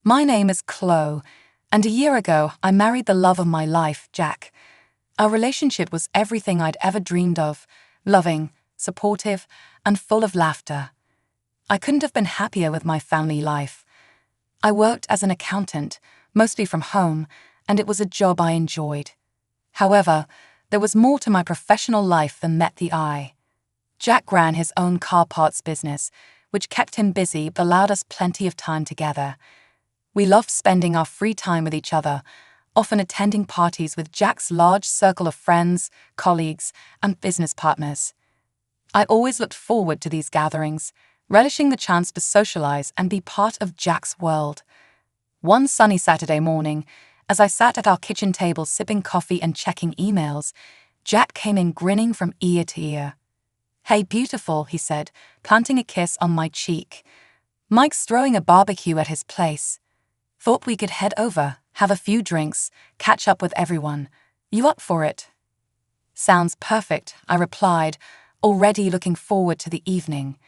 My name is Chloe, and a year ago I married the love of my life, Jack. Our relationship was everything I'd ever dreamed of, loving, supportive, and full of laughter. I couldn't have been happier with my family life. I worked as an accountant, mostly from home, and it was a job I enjoyed. However, there was more to my professional life than met the eye. Jack ran his own car parts business, which kept him busy but allowed us plenty of time together. We loved spending our free time with each other, often attending parties with Jack's large circle of friends, colleagues, and business partners. I always looked forward to these gatherings, relishing the chance to socialize and be part of Jack's world. One sunny Saturday morning, as I sat at our kitchen table sipping coffee and checking emails, Jack came in grinning from ear to ear. "Hey, beautiful," he said, planting a kiss on my cheek. "Mike's throwing a barbecue at his place. Thought we could head over, have a few drinks, catch up with everyone. You up for it?" "Sounds perfect," I replied, already looking forward to the evening.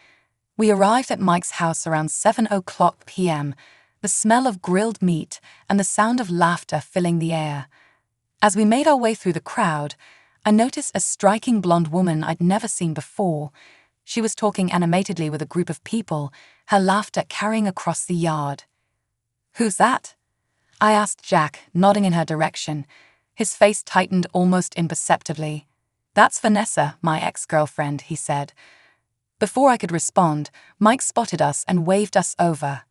We arrived at Mike's house around 7:00 p.m., the smell of grilled meat and the sound of laughter filling the air. As we made our way through the crowd, I noticed a striking blonde woman I'd never seen before. She was talking animatedly with a group of people, her laughter carrying across the yard. "Who's that?" I asked Jack, nodding in her direction. His face tightened almost imperceptibly. "That's Vanessa, my ex-girlfriend," he said. Before I could respond, Mike spotted us and waved us over.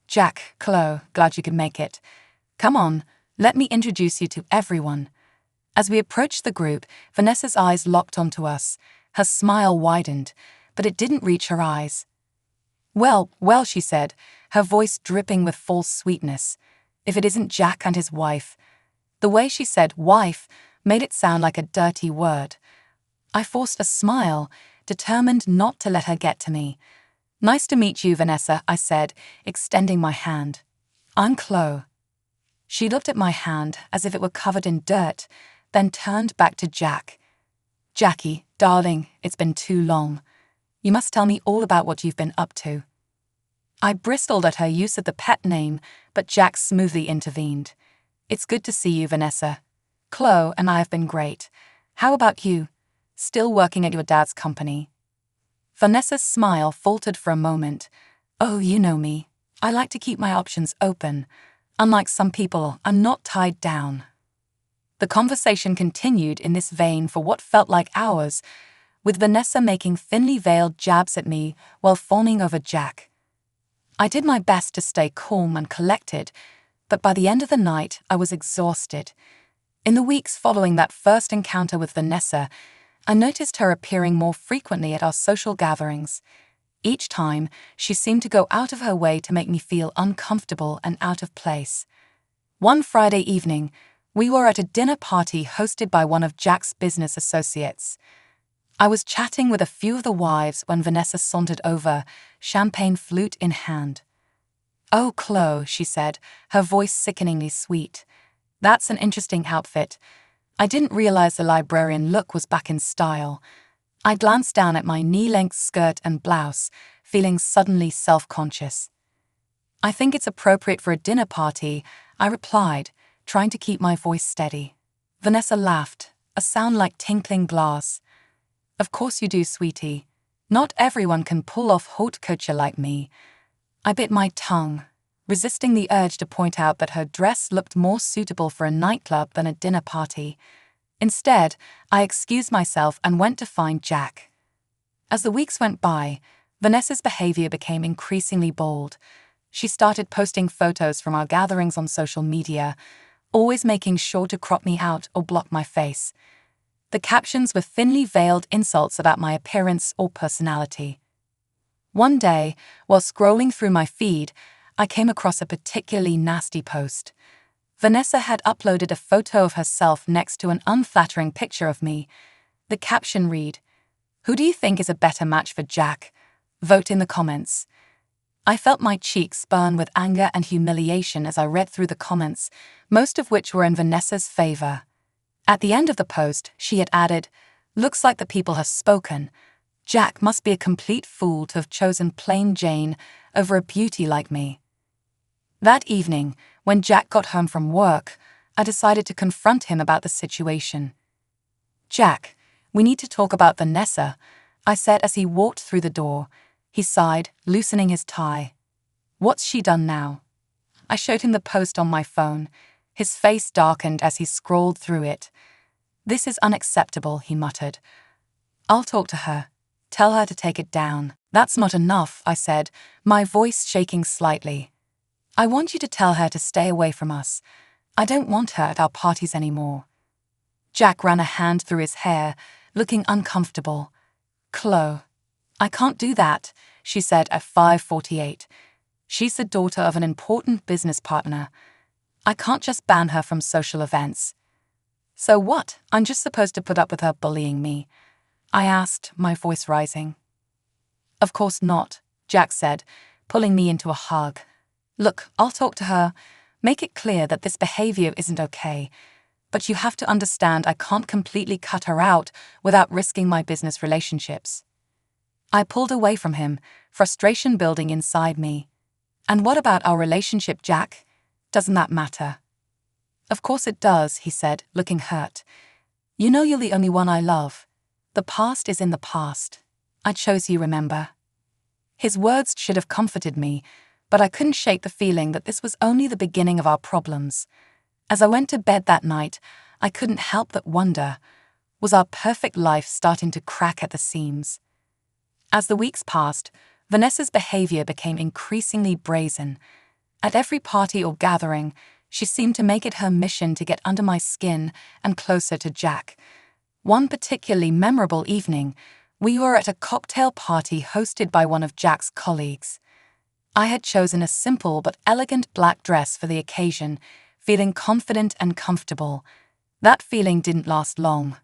"Jack, Chloe, glad you could make it. Come on, let me introduce you to everyone." As we approached the group, Vanessa's eyes locked onto us. Her smile widened, but it didn't reach her eyes. Well, she said, her voice dripping with false sweetness. "If it isn't Jack and his wife." The way she said wife made it sound like a dirty word. I forced a smile, determined not to let her get to me. "Nice to meet you, Vanessa," I said, extending my hand. "I'm Chloe." She looked at my hand as if it were covered in dirt, then turned back to Jack. "Jackie, darling, it's been too long. You must tell me all about what you've been up to." I bristled at her use of the pet name, but Jack smoothly intervened. "It's good to see you, Vanessa. Chloe and I have been great. How about you? Still working at your dad's company?" Vanessa's smile faltered for a moment. "Oh, you know me. I like to keep my options open. Unlike some people, I'm not tied down." The conversation continued in this vein for what felt like hours, with Vanessa making thinly veiled jabs at me while fawning over Jack. I did my best to stay calm and collected, but by the end of the night, I was exhausted. In the weeks following that first encounter with Vanessa, I noticed her appearing more frequently at our social gatherings. Each time, she seemed to go out of her way to make me feel uncomfortable and out of place. One Friday evening, we were at a dinner party hosted by one of Jack's business associates. I was chatting with a few of the wives when Vanessa sauntered over, champagne flute in hand. "Oh, Chloe," she said, her voice sickeningly sweet. "That's an interesting outfit. I didn't realize the librarian look was back in style." I glanced down at my knee-length skirt and blouse, feeling suddenly self-conscious. "I think it's appropriate for a dinner party," I replied, trying to keep my voice steady. Vanessa laughed, a sound like tinkling glass. "Of course you do, sweetie. Not everyone can pull off haute couture like me." I bit my tongue, resisting the urge to point out that her dress looked more suitable for a nightclub than a dinner party. Instead, I excused myself and went to find Jack. As the weeks went by, Vanessa's behavior became increasingly bold. She started posting photos from our gatherings on social media, always making sure to crop me out or block my face. The captions were thinly veiled insults about my appearance or personality. One day, while scrolling through my feed, I came across a particularly nasty post. Vanessa had uploaded a photo of herself next to an unflattering picture of me. The caption read, "Who do you think is a better match for Jack? Vote in the comments." I felt my cheeks burn with anger and humiliation as I read through the comments, most of which were in Vanessa's favor. At the end of the post, she had added, "Looks like the people have spoken. Jack must be a complete fool to have chosen plain Jane over a beauty like me." That evening, when Jack got home from work, I decided to confront him about the situation. "Jack, we need to talk about Vanessa," I said as he walked through the door. He sighed, loosening his tie. "What's she done now?" I showed him the post on my phone. His face darkened as he scrolled through it. "This is unacceptable," he muttered. "I'll talk to her. Tell her to take it down." "That's not enough," I said, my voice shaking slightly. "I want you to tell her to stay away from us. I don't want her at our parties anymore." Jack ran a hand through his hair, looking uncomfortable. "Chloe, I can't do that," she said at 5:48. "She's the daughter of an important business partner. I can't just ban her from social events." "So what? I'm just supposed to put up with her bullying me?" I asked, my voice rising. "Of course not," Jack said, pulling me into a hug. "Look, I'll talk to her, make it clear that this behavior isn't okay. But you have to understand I can't completely cut her out without risking my business relationships." I pulled away from him, frustration building inside me. "And what about our relationship, Jack? Doesn't that matter?" "Of course it does," he said, looking hurt. "You know you're the only one I love. The past is in the past. I chose you, remember?" His words should have comforted me, but I couldn't shake the feeling that this was only the beginning of our problems. As I went to bed that night, I couldn't help but wonder, was our perfect life starting to crack at the seams? As the weeks passed, Vanessa's behavior became increasingly brazen. At every party or gathering, she seemed to make it her mission to get under my skin and closer to Jack. One particularly memorable evening, we were at a cocktail party hosted by one of Jack's colleagues. I had chosen a simple but elegant black dress for the occasion, feeling confident and comfortable. That feeling didn't last long.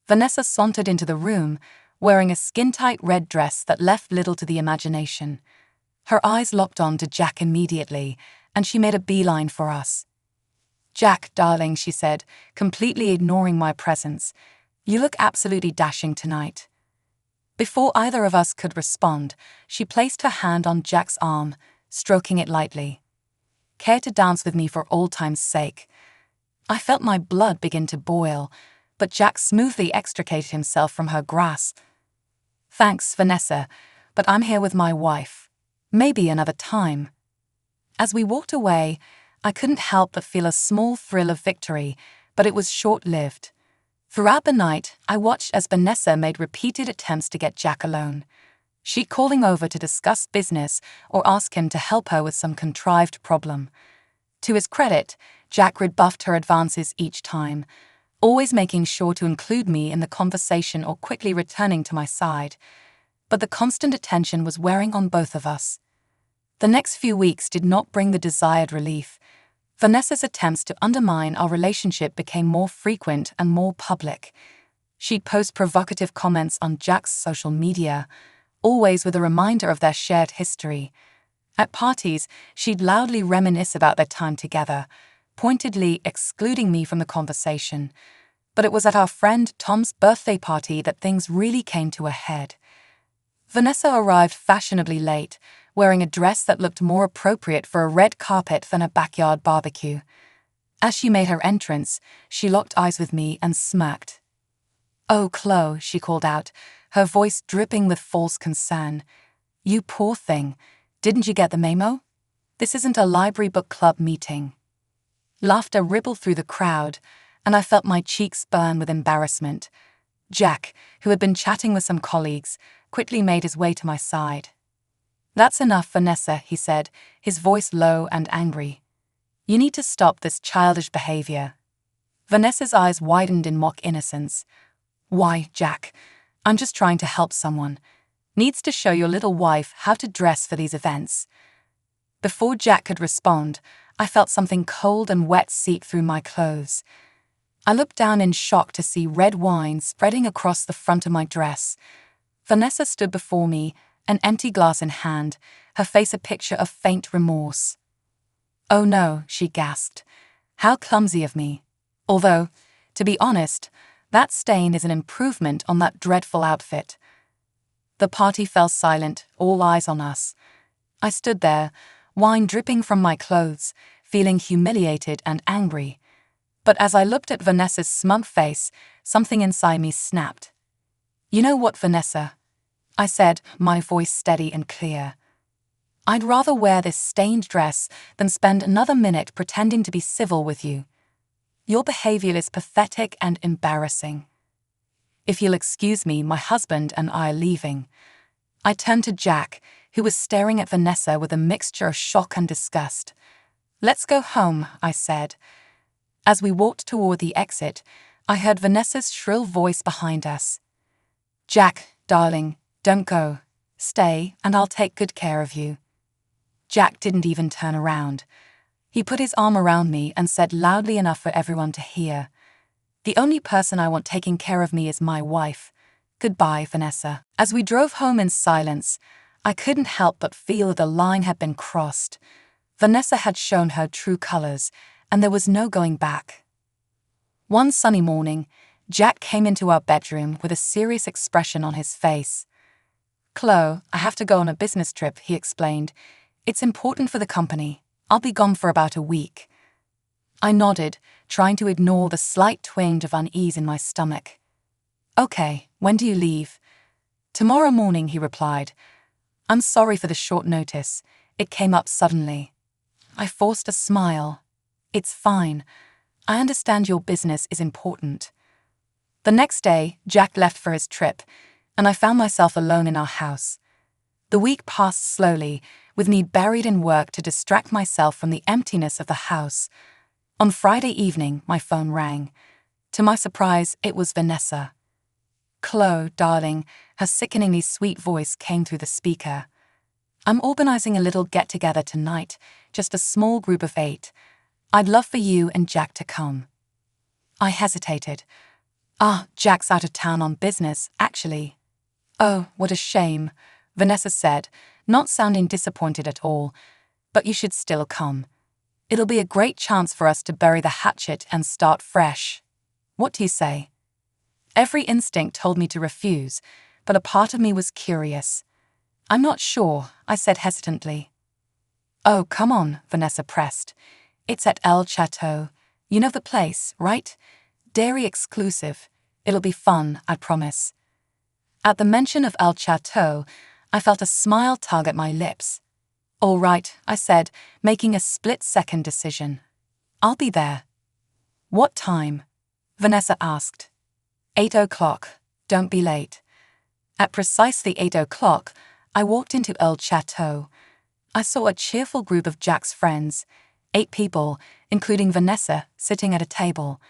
Vanessa sauntered into the room, wearing a skin-tight red dress that left little to the imagination. Her eyes locked on to Jack immediately, and she made a beeline for us. "Jack, darling," she said, completely ignoring my presence, "you look absolutely dashing tonight." Before either of us could respond, she placed her hand on Jack's arm, stroking it lightly. "Care to dance with me for old time's sake?" I felt my blood begin to boil, but Jack smoothly extricated himself from her grasp. "Thanks, Vanessa, but I'm here with my wife. Maybe another time." As we walked away, I couldn't help but feel a small thrill of victory, but it was short-lived. Throughout the night, I watched as Vanessa made repeated attempts to get Jack alone. She calling over to discuss business or ask him to help her with some contrived problem. To his credit, Jack rebuffed her advances each time, always making sure to include me in the conversation or quickly returning to my side. But the constant attention was wearing on both of us. The next few weeks did not bring the desired relief. Vanessa's attempts to undermine our relationship became more frequent and more public. She'd post provocative comments on Jack's social media, always with a reminder of their shared history. At parties, she'd loudly reminisce about their time together, pointedly excluding me from the conversation. But it was at our friend Tom's birthday party that things really came to a head. Vanessa arrived fashionably late, wearing a dress that looked more appropriate for a red carpet than a backyard barbecue. As she made her entrance, she locked eyes with me and smirked. "Oh, Chloe," she called out, her voice dripping with false concern. "You poor thing. Didn't you get the memo? This isn't a library book club meeting." Laughter rippled through the crowd, and I felt my cheeks burn with embarrassment. Jack, who had been chatting with some colleagues, quickly made his way to my side. "That's enough, Vanessa," he said, his voice low and angry. "You need to stop this childish behavior." Vanessa's eyes widened in mock innocence. "Why, Jack? I'm just trying to help someone. Needs to show your little wife how to dress for these events." Before Jack could respond, I felt something cold and wet seep through my clothes. I looked down in shock to see red wine spreading across the front of my dress. Vanessa stood before me, an empty glass in hand, her face a picture of faint remorse. "Oh no," she gasped. "How clumsy of me. Although, to be honest, that stain is an improvement on that dreadful outfit." The party fell silent, all eyes on us. I stood there, wine dripping from my clothes, feeling humiliated and angry. But as I looked at Vanessa's smug face, something inside me snapped. "You know what, Vanessa?" I said, my voice steady and clear. "I'd rather wear this stained dress than spend another minute pretending to be civil with you. Your behavior is pathetic and embarrassing. If you'll excuse me, my husband and I are leaving." I turned to Jack, who was staring at Vanessa with a mixture of shock and disgust. "Let's go home," I said. As we walked toward the exit, I heard Vanessa's shrill voice behind us. "Jack, darling, don't go. Stay, and I'll take good care of you." Jack didn't even turn around. He put his arm around me and said loudly enough for everyone to hear, "The only person I want taking care of me is my wife. Goodbye, Vanessa." As we drove home in silence, I couldn't help but feel that a line had been crossed. Vanessa had shown her true colors, and there was no going back. One sunny morning, Jack came into our bedroom with a serious expression on his face. "Chloe, I have to go on a business trip," he explained. "It's important for the company. I'll be gone for about a week." I nodded, trying to ignore the slight twinge of unease in my stomach. "Okay, when do you leave?" "Tomorrow morning," he replied. "I'm sorry for the short notice. It came up suddenly." I forced a smile. "It's fine. I understand your business is important." The next day, Jack left for his trip, and I found myself alone in our house. The week passed slowly, with me buried in work to distract myself from the emptiness of the house. On Friday evening, my phone rang. To my surprise, it was Vanessa. "Chloe, darling," her sickeningly sweet voice came through the speaker. "I'm organizing a little get-together tonight, just a small group of 8. I'd love for you and Jack to come." I hesitated. Jack's out of town on business, actually." "Oh, what a shame," Vanessa said, not sounding disappointed at all. "But you should still come. It'll be a great chance for us to bury the hatchet and start fresh. What do you say?" Every instinct told me to refuse, but a part of me was curious. "I'm not sure," I said hesitantly. "Oh, come on," Vanessa pressed. "It's at El Chateau. You know the place, right? Dairy exclusive. It'll be fun, I promise." At the mention of El Chateau, I felt a smile tug at my lips. "All right," I said, making a split-second decision. "I'll be there." "What time?" Vanessa asked. 8 o'clock. Don't be late." At precisely 8 o'clock, I walked into El Chateau. I saw a cheerful group of Jack's friends, 8 people, including Vanessa, sitting at a table.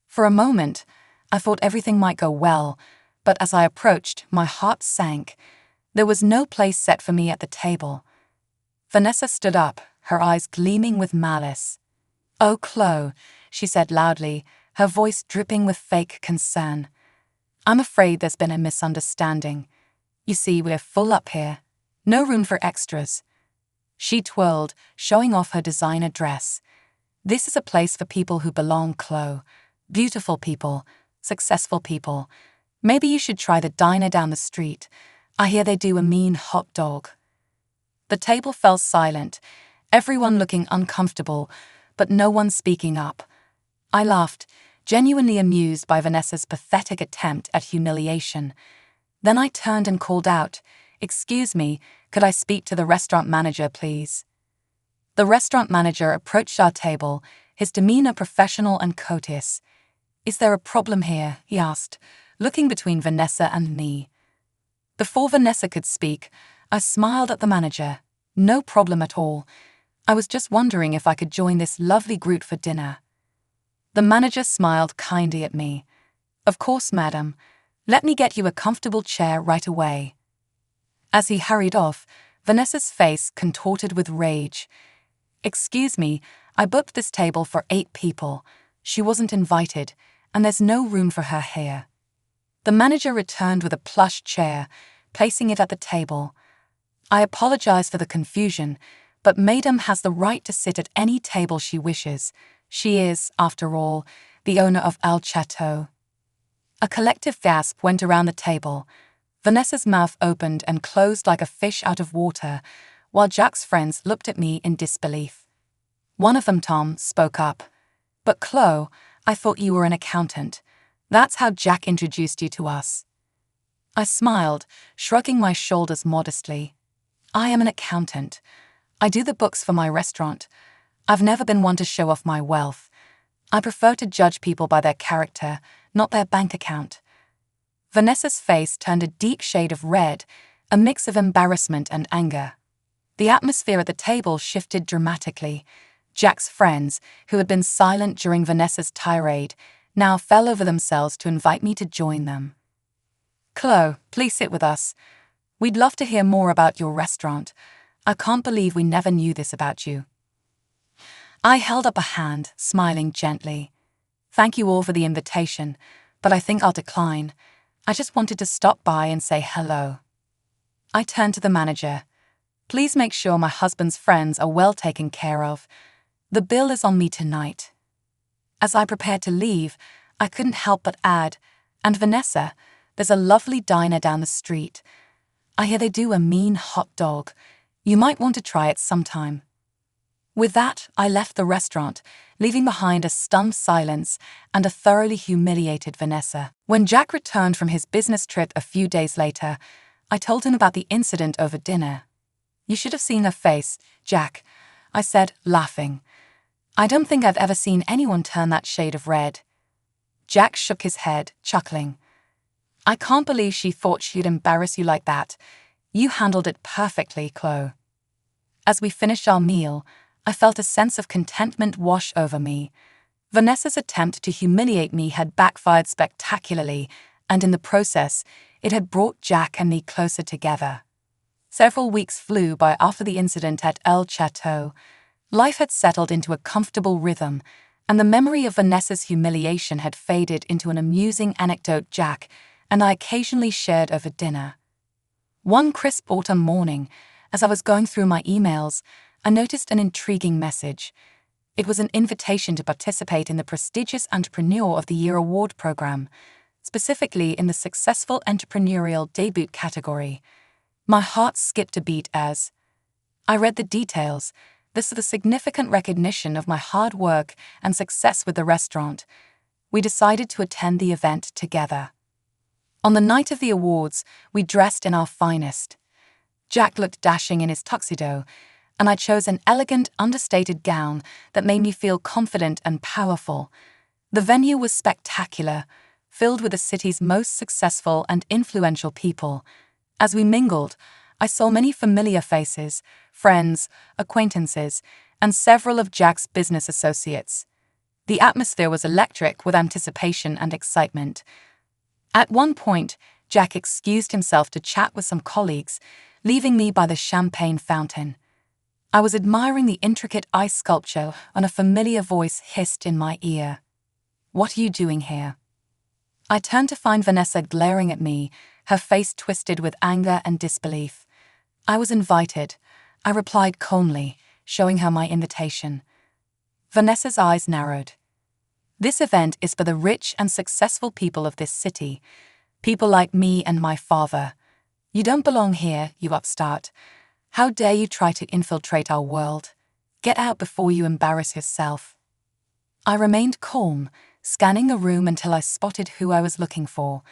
For a moment, I thought everything might go well, but as I approached, my heart sank. There was no place set for me at the table. Vanessa stood up, her eyes gleaming with malice. "Oh, Chloe," she said loudly, her voice dripping with fake concern. "I'm afraid there's been a misunderstanding. You see, we're full up here. No room for extras." She twirled, showing off her designer dress. "This is a place for people who belong, Chloe. Beautiful people, successful people. Maybe you should try the diner down the street. I hear they do a mean hot dog." The table fell silent, everyone looking uncomfortable, but no one speaking up. I laughed, genuinely amused by Vanessa's pathetic attempt at humiliation. Then I turned and called out, "Excuse me, could I speak to the restaurant manager, please?" The restaurant manager approached our table, his demeanor professional and courteous. "Is there a problem here?" he asked, looking between Vanessa and me. Before Vanessa could speak, I smiled at the manager. "No problem at all. I was just wondering if I could join this lovely group for dinner." The manager smiled kindly at me. "Of course, madam. Let me get you a comfortable chair right away." As he hurried off, Vanessa's face contorted with rage. "Excuse me, I booked this table for 8 people. She wasn't invited, and there's no room for her here." The manager returned with a plush chair, placing it at the table. "I apologize for the confusion, but Madam has the right to sit at any table she wishes. She is, after all, the owner of El Chateau." A collective gasp went around the table. Vanessa's mouth opened and closed like a fish out of water, while Jack's friends looked at me in disbelief. One of them, Tom, spoke up. "But Chloe, I thought you were an accountant. That's how Jack introduced you to us." I smiled, shrugging my shoulders modestly. "I am an accountant. I do the books for my restaurant. I've never been one to show off my wealth. I prefer to judge people by their character, not their bank account." Vanessa's face turned a deep shade of red, a mix of embarrassment and anger. The atmosphere at the table shifted dramatically. Jack's friends, who had been silent during Vanessa's tirade, now fell over themselves to invite me to join them. "Chloe, please sit with us. We'd love to hear more about your restaurant. I can't believe we never knew this about you." I held up a hand, smiling gently. "Thank you all for the invitation, but I think I'll decline. I just wanted to stop by and say hello." I turned to the manager. "Please make sure my husband's friends are well taken care of. The bill is on me tonight." As I prepared to leave, I couldn't help but add, "And Vanessa, there's a lovely diner down the street. I hear they do a mean hot dog. You might want to try it sometime." With that, I left the restaurant, leaving behind a stunned silence and a thoroughly humiliated Vanessa. When Jack returned from his business trip a few days later, I told him about the incident over dinner. "You should have seen her face, Jack," I said, laughing. "I don't think I've ever seen anyone turn that shade of red." Jack shook his head, chuckling. "I can't believe she thought she'd embarrass you like that. You handled it perfectly, Chloe." As we finished our meal, I felt a sense of contentment wash over me. Vanessa's attempt to humiliate me had backfired spectacularly, and in the process, it had brought Jack and me closer together. Several weeks flew by after the incident at El Chateau. Life had settled into a comfortable rhythm, and the memory of Vanessa's humiliation had faded into an amusing anecdote Jack and I occasionally shared over dinner. One crisp autumn morning, as I was going through my emails, I noticed an intriguing message. It was an invitation to participate in the prestigious Entrepreneur of the Year award program, specifically in the Successful Entrepreneurial Debut category. My heart skipped a beat as I read the details. This was a significant recognition of my hard work and success with the restaurant. We decided to attend the event together. On the night of the awards, we dressed in our finest. Jack looked dashing in his tuxedo, and I chose an elegant, understated gown that made me feel confident and powerful. The venue was spectacular, filled with the city's most successful and influential people. As we mingled, I saw many familiar faces, friends, acquaintances, and several of Jack's business associates. The atmosphere was electric with anticipation and excitement. At one point, Jack excused himself to chat with some colleagues, leaving me by the champagne fountain. I was admiring the intricate ice sculpture when a familiar voice hissed in my ear. "What are you doing here?" I turned to find Vanessa glaring at me, her face twisted with anger and disbelief. "I was invited," I replied calmly, showing her my invitation. Vanessa's eyes narrowed. "This event is for the rich and successful people of this city, people like me and my father. You don't belong here, you upstart. How dare you try to infiltrate our world? Get out before you embarrass yourself." I remained calm, scanning the room until I spotted who I was looking for.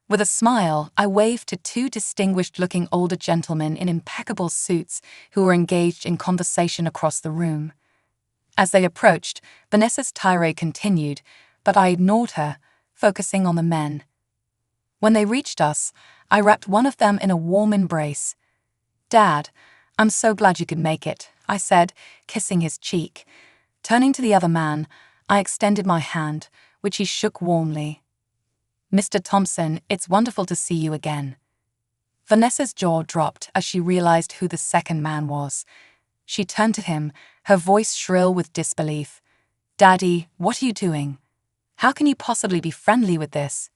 With a smile, I waved to two distinguished-looking older gentlemen in impeccable suits who were engaged in conversation across the room. As they approached, Vanessa's tirade continued, but I ignored her, focusing on the men. When they reached us, I wrapped one of them in a warm embrace. "Dad, I'm so glad you could make it," I said, kissing his cheek. Turning to the other man, I extended my hand, which he shook warmly. "Mr. Thompson, it's wonderful to see you again." Vanessa's jaw dropped as she realized who the second man was. She turned to him, her voice shrill with disbelief. "Daddy, what are you doing? How can you possibly be friendly with this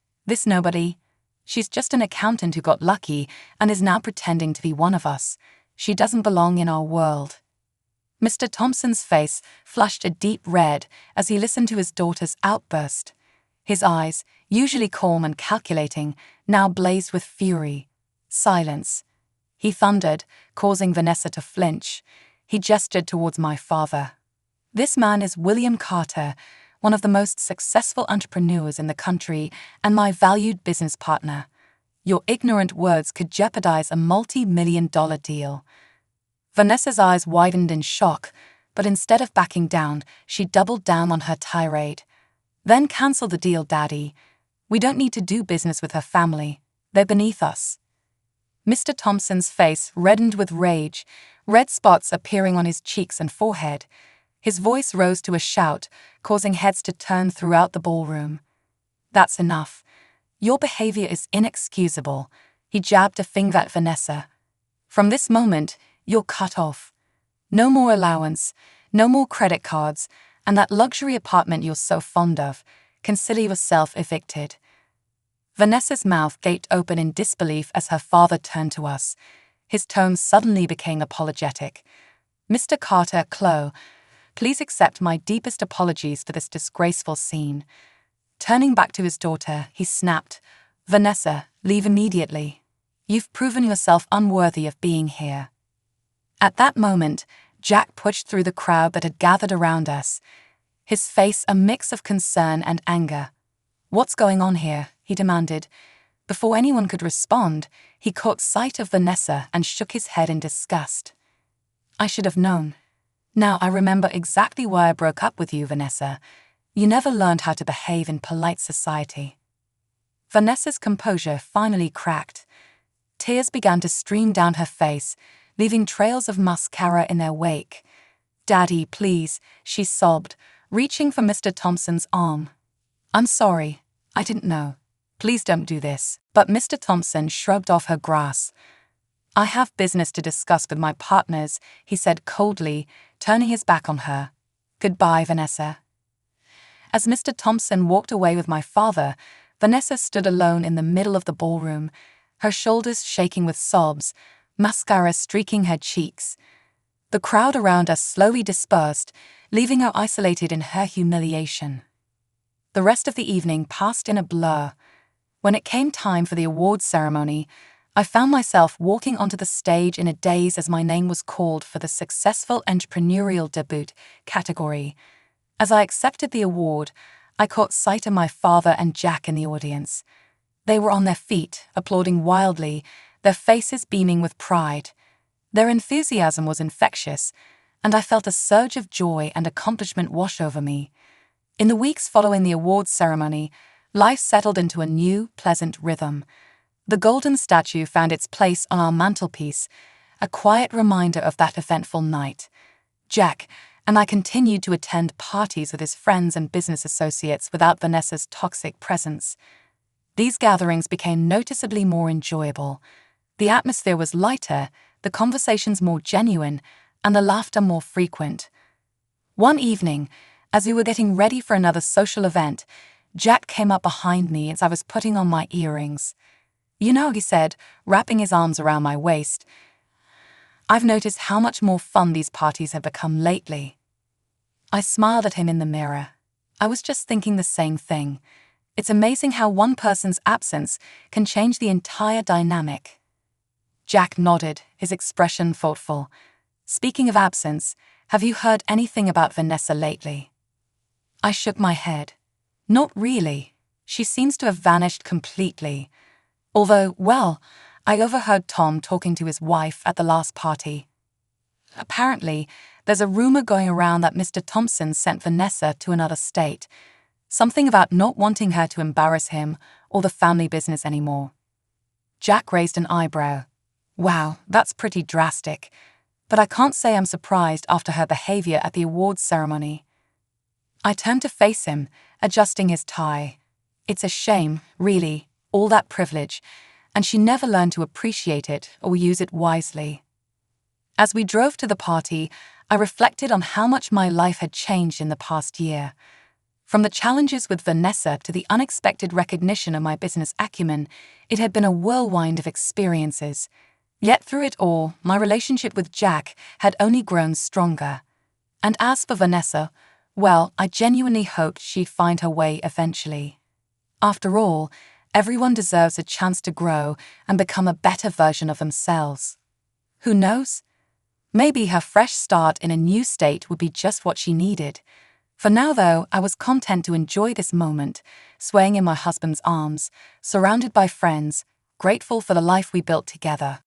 nobody? She's just an accountant who got lucky and is now pretending to be one of us. She doesn't belong in our world." Mr. Thompson's face flushed a deep red as he listened to his daughter's outburst. His eyes, usually calm and calculating, now blazed with fury. Silence. he thundered, causing Vanessa to flinch. He gestured towards my father. "This man is William Carter, one of the most successful entrepreneurs in the country and my valued business partner. Your ignorant words could jeopardize a multi-million-dollar deal." Vanessa's eyes widened in shock, but instead of backing down, she doubled down on her tirade. "Then cancel the deal, Daddy. We don't need to do business with her family. They're beneath us." Mr. Thompson's face reddened with rage, red spots appearing on his cheeks and forehead. His voice rose to a shout, causing heads to turn throughout the ballroom. "That's enough. Your behavior is inexcusable." He jabbed a finger at Vanessa. "From this moment, you're cut off. No more allowance, no more credit cards, and that luxury apartment you're so fond of. Consider yourself evicted." Vanessa's mouth gaped open in disbelief as her father turned to us. His tone suddenly became apologetic. "Mr. Carter, Chloe, please accept my deepest apologies for this disgraceful scene." Turning back to his daughter, he snapped, "Vanessa, leave immediately. You've proven yourself unworthy of being here." At that moment, Jack pushed through the crowd that had gathered around us, his face a mix of concern and anger. "What's going on here?" he demanded. Before anyone could respond, he caught sight of Vanessa and shook his head in disgust. "I should have known. Now I remember exactly why I broke up with you, Vanessa. You never learned how to behave in polite society." Vanessa's composure finally cracked. Tears began to stream down her face, leaving trails of mascara in their wake. "Daddy, please," she sobbed, reaching for Mr. Thompson's arm. "I'm sorry. I didn't know. Please don't do this." But Mr. Thompson shrugged off her grasp. "I have business to discuss with my partners," he said coldly, turning his back on her. "Goodbye, Vanessa." As Mr. Thompson walked away with my father, Vanessa stood alone in the middle of the ballroom, her shoulders shaking with sobs, mascara streaking her cheeks. The crowd around us slowly dispersed, leaving her isolated in her humiliation. The rest of the evening passed in a blur. When it came time for the awards ceremony, I found myself walking onto the stage in a daze as my name was called for the Successful Entrepreneurial Debut category. As I accepted the award, I caught sight of my father and Jack in the audience. They were on their feet, applauding wildly, their faces beaming with pride. Their enthusiasm was infectious, and I felt a surge of joy and accomplishment wash over me. In the weeks following the awards ceremony, life settled into a new, pleasant rhythm. The golden statue found its place on our mantelpiece, a quiet reminder of that eventful night. Jack and I continued to attend parties with his friends and business associates without Vanessa's toxic presence. These gatherings became noticeably more enjoyable. The atmosphere was lighter, the conversations more genuine, and the laughter more frequent. One evening, as we were getting ready for another social event, Jack came up behind me as I was putting on my earrings. "You know," he said, wrapping his arms around my waist, "I've noticed how much more fun these parties have become lately." I smiled at him in the mirror. I was just thinking the same thing. It's amazing how one person's absence can change the entire dynamic. Jack nodded, his expression thoughtful. "Speaking of absence, have you heard anything about Vanessa lately?" I shook my head. "Not really. She seems to have vanished completely. Although, well, I overheard Tom talking to his wife at the last party. Apparently, there's a rumor going around that Mr. Thompson sent Vanessa to another state. Something about not wanting her to embarrass him or the family business anymore." Jack raised an eyebrow. "Wow, that's pretty drastic. But I can't say I'm surprised after her behavior at the awards ceremony." I turned to face him, adjusting his tie. "It's a shame, really, all that privilege, and she never learned to appreciate it or use it wisely." As we drove to the party, I reflected on how much my life had changed in the past year. From the challenges with Vanessa to the unexpected recognition of my business acumen, it had been a whirlwind of experiences. Yet through it all, my relationship with Jack had only grown stronger. And as for Vanessa, well, I genuinely hoped she'd find her way eventually. After all, everyone deserves a chance to grow and become a better version of themselves. Who knows? Maybe her fresh start in a new state would be just what she needed. For now, though, I was content to enjoy this moment, swaying in my husband's arms, surrounded by friends, grateful for the life we built together.